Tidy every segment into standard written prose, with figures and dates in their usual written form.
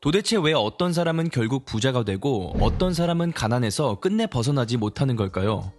도대체 왜 어떤 사람은 결국 부자가 되고 어떤 사람은 가난해서 끝내 벗어나지 못하는 걸까요?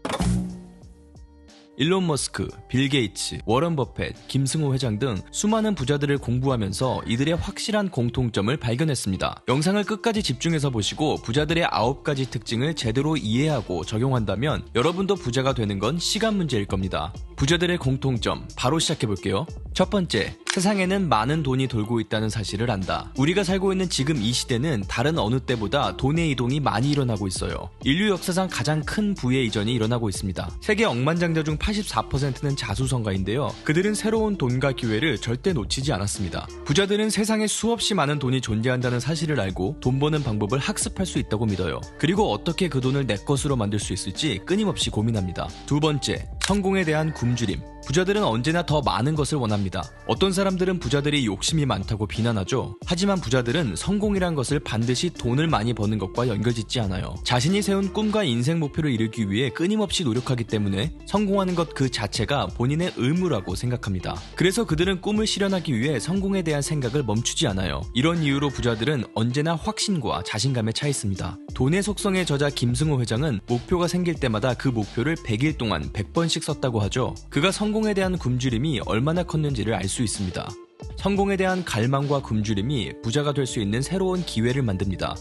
일론 머스크, 빌 게이츠, 워런 버펫, 김승호 회장 등 수많은 부자들을 공부하면서 이들의 확실한 공통점을 발견했습니다. 영상을 끝까지 집중해서 보시고 부자들의 9가지 특징을 제대로 이해하고 적용한다면 여러분도 부자가 되는 건 시간 문제일 겁니다. 부자들의 공통점 바로 시작해볼게요. 첫 번째, 세상에는 많은 돈이 돌고 있다는 사실을 안다. 우리가 살고 있는 지금 이 시대는 다른 어느 때보다 돈의 이동이 많이 일어나고 있어요. 인류 역사상 가장 큰 부의 이전이 일어나고 있습니다. 세계 억만장자 중 84%는 자수성가인데요. 그들은 새로운 돈과 기회를 절대 놓치지 않았습니다. 부자들은 세상에 수없이 많은 돈이 존재한다는 사실을 알고 돈 버는 방법을 학습할 수 있다고 믿어요. 그리고 어떻게 그 돈을 내 것으로 만들 수 있을지 끊임없이 고민합니다. 두 번째, 성공에 대한 굶주림. 부자들은 언제나 더 많은 것을 원합니다. 어떤 사람들은 부자들이 욕심이 많다고 비난하죠. 하지만 부자들은 성공이란 것을 반드시 돈을 많이 버는 것과 연결짓지 않아요. 자신이 세운 꿈과 인생 목표를 이루기 위해 끊임없이 노력하기 때문에 성공하는 것 그 자체가 본인의 의무라고 생각합니다. 그래서 그들은 꿈을 실현하기 위해 성공에 대한 생각을 멈추지 않아요. 이런 이유로 부자들은 언제나 확신과 자신감에 차 있습니다. 돈의 속성의 저자 김승호 회장은 목표가 생길 때마다 그 목표를 100일 동안 100번씩 썼다고 하죠. 그가 성공에 대한 굶주림이 얼마나 컸는지를 알 수 있습니다. 성공에 대한 갈망과 굶주림이 부자가 될 수 있는 새로운 기회를 만듭니다.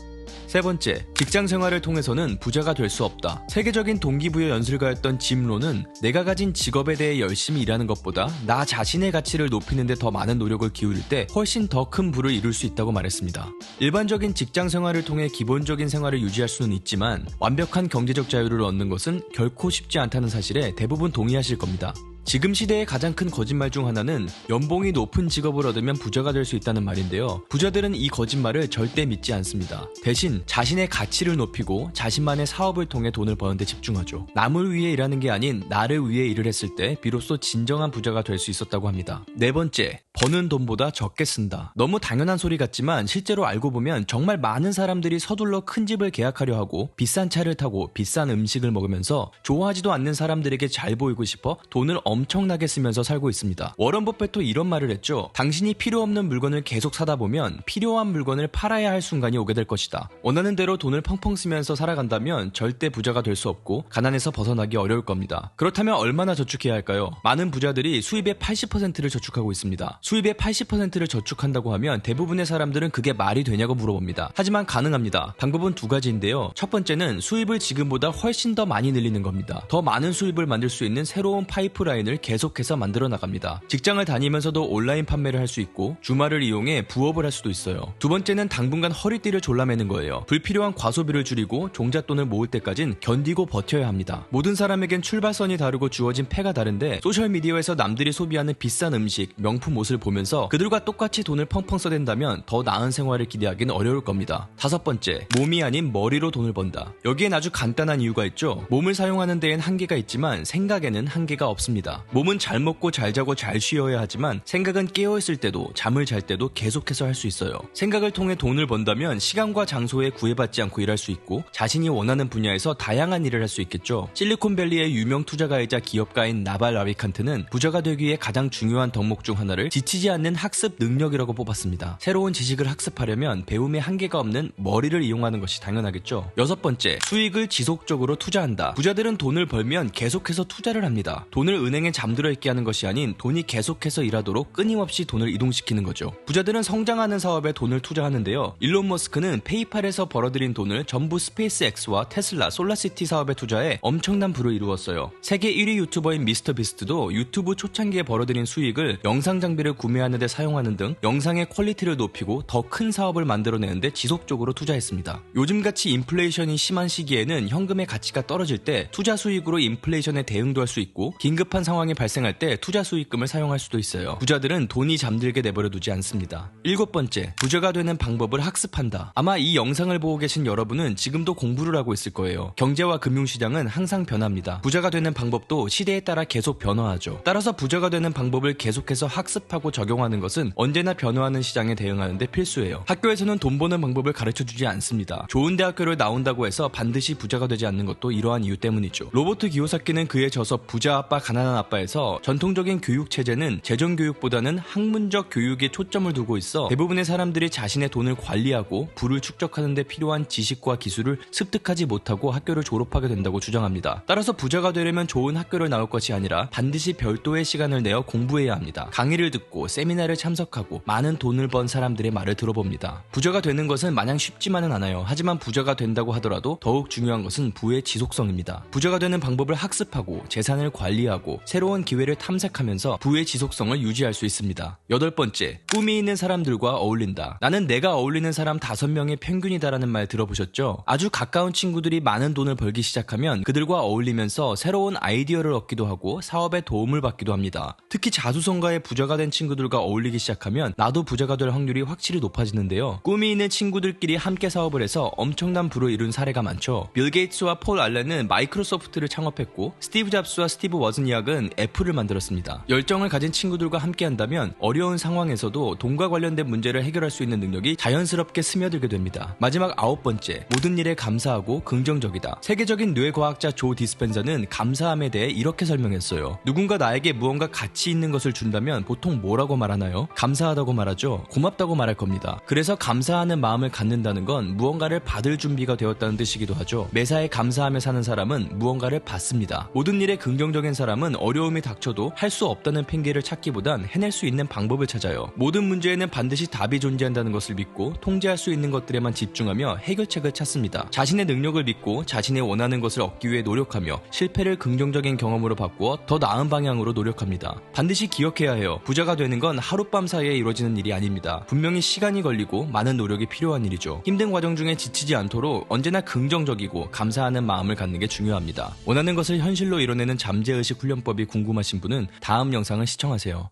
세 번째, 직장 생활을 통해서는 부자가 될 수 없다. 세계적인 동기부여 연설가였던 짐 론은 내가 가진 직업에 대해 열심히 일하는 것보다 나 자신의 가치를 높이는 데 더 많은 노력을 기울일 때 훨씬 더 큰 부를 이룰 수 있다고 말했습니다. 일반적인 직장 생활을 통해 기본적인 생활을 유지할 수는 있지만 완벽한 경제적 자유를 얻는 것은 결코 쉽지 않다는 사실에 대부분 동의하실 겁니다. 지금 시대의 가장 큰 거짓말 중 하나는 연봉이 높은 직업을 얻으면 부자가 될 수 있다는 말인데요. 부자들은 이 거짓말을 절대 믿지 않습니다. 대신 자신의 가치를 높이고 자신만의 사업을 통해 돈을 버는 데 집중하죠. 남을 위해 일하는 게 아닌 나를 위해 일을 했을 때 비로소 진정한 부자가 될 수 있었다고 합니다. 네 번째, 버는 돈보다 적게 쓴다. 너무 당연한 소리 같지만 실제로 알고 보면 정말 많은 사람들이 서둘러 큰 집을 계약하려 하고 비싼 차를 타고 비싼 음식을 먹으면서 좋아하지도 않는 사람들에게 잘 보이고 싶어 돈을 엄청나게 쓰면서 살고 있습니다. 워런 버펫도 이런 말을 했죠. 당신이 필요 없는 물건을 계속 사다 보면 필요한 물건을 팔아야 할 순간이 오게 될 것이다. 원하는 대로 돈을 펑펑 쓰면서 살아간다면 절대 부자가 될 수 없고 가난에서 벗어나기 어려울 겁니다. 그렇다면 얼마나 저축해야 할까요? 많은 부자들이 수입의 80%를 저축하고 있습니다. 수입의 80%를 저축한다고 하면 대부분의 사람들은 그게 말이 되냐고 물어봅니다. 하지만 가능합니다. 방법은 두 가지인데요. 첫 번째는 수입을 지금보다 훨씬 더 많이 늘리는 겁니다. 더 많은 수입을 만들 수 있는 새로운 파이프라인을 계속해서 만들어 나갑니다. 직장을 다니면서도 온라인 판매를 할 수 있고 주말을 이용해 부업을 할 수도 있어요. 두 번째는 당분간 허리띠를 졸라매는 거예요. 불필요한 과소비를 줄이고 종잣돈을 모을 때까진 견디고 버텨야 합니다. 모든 사람에겐 출발선이 다르고 주어진 패가 다른데 소셜미디어에서 남들이 소비하는 비싼 음식, 명품 옷을 보면서 그들과 똑같이 돈을 펑펑 써댄다면 더 나은 생활을 기대하기는 어려울 겁니다. 다섯 번째, 몸이 아닌 머리로 돈을 번다. 여기엔 아주 간단한 이유가 있죠. 몸을 사용하는 데엔 한계가 있지만 생각에는 한계가 없습니다. 몸은 잘 먹고 잘 자고 잘 쉬어야 하지만 생각은 깨어있을 때도 잠을 잘 때도 계속해서 할 수 있어요. 생각을 통해 돈을 번다면 시간과 장소에 구애받지 않고 일할 수 있고 자신이 원하는 분야에서 다양한 일을 할 수 있겠죠. 실리콘밸리의 유명 투자가이자 기업가인 나발 라비칸트는 부자가 되기 위해 가장 중요한 덕목 중 하나를 지치지 않는 학습 능력이라고 뽑았습니다. 새로운 지식을 학습하려면 배움에 한계가 없는 머리를 이용하는 것이 당연하겠죠. 여섯 번째, 수익을 지속적으로 투자한다. 부자들은 돈을 벌면 계속해서 투자를 합니다. 돈을 은행에 잠들어 있게 하는 것이 아닌 돈이 계속해서 일하도록 끊임없이 돈을 이동시키는 거죠. 부자들은 성장하는 사업에 돈을 투자하는데요. 일론 머스크는 페이팔에서 벌어들인 돈을 전부 스페이스X와 테슬라, 솔라시티 사업에 투자해 엄청난 부를 이루었어요. 세계 1위 유튜버인 미스터 비스트도 유튜브 초창기에 벌어들인 수익을 영상 장비를 구매하는 데 사용하는 등 영상의 퀄리티를 높이고 더 큰 사업을 만들어내는데 지속적으로 투자했습니다. 요즘같이 인플레이션이 심한 시기에는 현금의 가치가 떨어질 때 투자 수익으로 인플레이션에 대응도 할 수 있고 긴급한 상황이 발생할 때 투자 수익금을 사용할 수도 있어요. 부자들은 돈이 잠들게 내버려 두지 않습니다. 일곱 번째, 부자가 되는 방법을 학습한다. 아마 이 영상을 보고 계신 여러분은 지금도 공부를 하고 있을 거예요. 경제와 금융시장은 항상 변합니다. 부자가 되는 방법도 시대에 따라 계속 변화하죠. 따라서 부자가 되는 방법을 계속해서 학습하고 생각하고 적용하는 것은 언제나 변화하는 시장에 대응하는 데 필수예요. 학교에서는 돈 버는 방법을 가르쳐주지 않습니다. 좋은 대학교를 나온다고 해서 반드시 부자가 되지 않는 것도 이러한 이유 때문이죠. 로버트 기요사키는 그에 져서 부자 아빠 가난한 아빠에서 전통적인 교육 체제는 재정 교육보다는 학문적 교육에 초점을 두고 있어 대부분의 사람들이 자신의 돈을 관리하고 부를 축적하는 데 필요한 지식과 기술을 습득하지 못하고 학교를 졸업하게 된다고 주장합니다. 따라서 부자가 되려면 좋은 학교를 나올 것이 아니라 반드시 별도의 시간을 내어 공부해야 합니다. 강의를 듣고 세미나를 참석하고 많은 돈을 번 사람들의 말을 들어봅니다. 부자가 되는 것은 마냥 쉽지만은 않아요. 하지만 부자가 된다고 하더라도 더욱 중요한 것은 부의 지속성입니다. 부자가 되는 방법을 학습하고 재산을 관리하고 새로운 기회를 탐색하면서 부의 지속성을 유지할 수 있습니다. 8번째, 꿈이 있는 사람들과 어울린다. 나는 내가 어울리는 사람 5명의 평균이다라는 말 들어보셨죠? 아주 가까운 친구들이 많은 돈을 벌기 시작하면 그들과 어울리면서 새로운 아이디어를 얻기도 하고 사업에 도움을 받기도 합니다. 특히 자수성가의 부자가 된 친구들과 어울리기 시작하면 나도 부자가 될 확률이 확실히 높아지는데요. 꿈이 있는 친구들끼리 함께 사업을 해서 엄청난 부를 이룬 사례가 많죠. 빌 게이츠와 폴 알렌은 마이크로소프트를 창업했고 스티브 잡스와 스티브 워즈니악은 애플을 만들었습니다. 열정을 가진 친구들과 함께 한다면 어려운 상황에서도 돈과 관련된 문제를 해결할 수 있는 능력이 자연스럽게 스며들게 됩니다. 마지막 9번째, 모든 일에 감사하고 긍정적이다. 세계적인 뇌과학자 조 디스펜자는 감사함에 대해 이렇게 설명했어요. 누군가 나에게 무언가 가치 있는 것을 준다면 보통 뭐라고 말하나요? 감사하다고 말하죠. 고맙다고 말할 겁니다. 그래서 감사하는 마음을 갖는다는 건 무언가를 받을 준비가 되었다는 뜻이기도 하죠. 매사에 감사하며 사는 사람은 무언가를 받습니다. 모든 일에 긍정적인 사람은 어려움이 닥쳐도 할 수 없다는 핑계를 찾기보단 해낼 수 있는 방법을 찾아요. 모든 문제에는 반드시 답이 존재한다는 것을 믿고 통제할 수 있는 것들에만 집중하며 해결책을 찾습니다. 자신의 능력을 믿고 자신의 원하는 것을 얻기 위해 노력하며 실패를 긍정적인 경험으로 바꾸어 더 나은 방향으로 노력합니다. 반드시 기억해야 해요. 부자가 되는 건 하룻밤 사이에 이루어지는 일이 아닙니다. 분명히 시간이 걸리고 많은 노력이 필요한 일이죠. 힘든 과정 중에 지치지 않도록 언제나 긍정적이고 감사하는 마음을 갖는 게 중요합니다. 원하는 것을 현실로 이뤄내는 잠재의식 훈련법이 궁금하신 분은 다음 영상을 시청하세요.